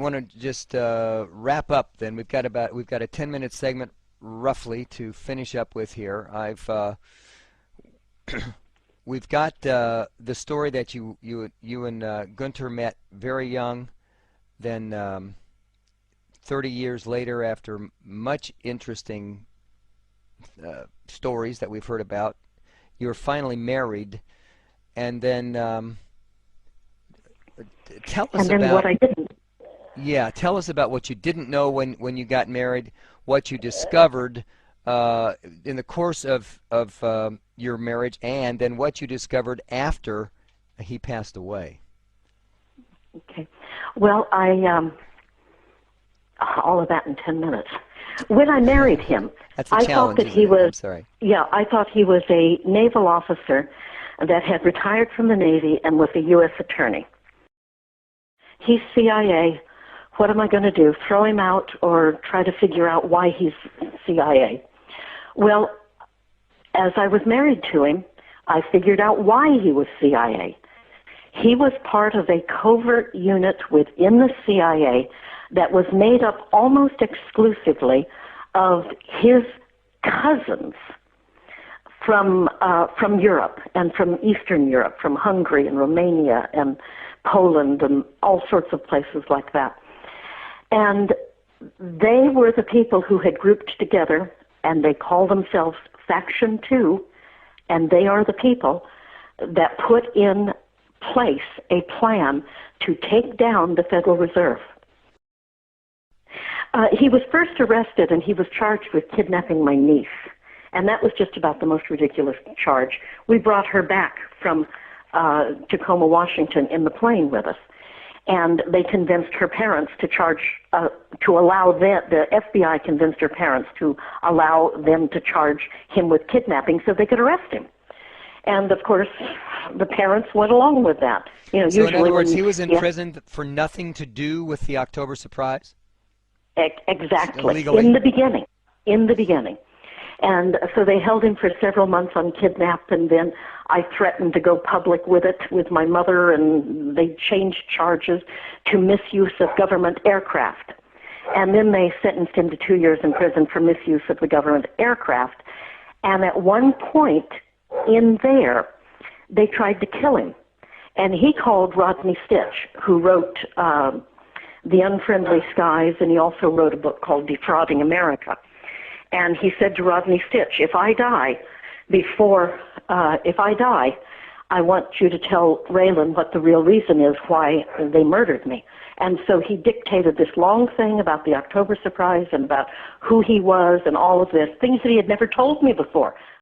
want to just wrap up. Then we've got a 10-minute segment roughly to finish up with here. We've got the story that you and Gunther met very young, then 30 years later, after much interesting stories that we've heard about, you were finally married, and then tell us about what I didn't. Yeah, tell us about what you didn't know when you got married, what you discovered in the course of your marriage, and then what you discovered after he passed away. Okay. Well, all of that in 10 minutes. When I married him, That's a I challenge, thought that he isn't it? was. I'm sorry. Yeah, I thought he was a naval officer that had retired from the Navy and was a U.S. attorney. He's CIA. What am I going to do? Throw him out or try to figure out why he's CIA? Well, as I was married to him, I figured out why he was CIA. He was part of a covert unit within the CIA that was made up almost exclusively of his cousins from Europe and from Eastern Europe, from Hungary and Romania and Poland and all sorts of places like that. And they were the people who had grouped together, and they call themselves Faction 2, and they are the people that put in place a plan to take down the Federal Reserve. He was first arrested, and he was charged with kidnapping my niece, and that was just about the most ridiculous charge. We brought her back from Tacoma, Washington in the plane with us, and they convinced her parents to allow them, the FBI convinced her parents to allow them to charge him with kidnapping so they could arrest him. And of course, the parents went along with that. You know, so usually in other words, when, he was in prison for nothing to do with the October surprise? Exactly. Legally? In the beginning. And so they held him for several months on kidnap, and then I threatened to go public with it with my mother, and they changed charges to misuse of government aircraft. And then they sentenced him to 2 years in prison for misuse of the government aircraft. And at one point in there, they tried to kill him. And he called Rodney Stitch, who wrote The Unfriendly Skies, and he also wrote a book called Defrauding America. And he said to Rodney Stitch, if I die, I want you to tell Raylan what the real reason is why they murdered me. And so he dictated this long thing about the October surprise and about who he was and all of this, things that he had never told me before.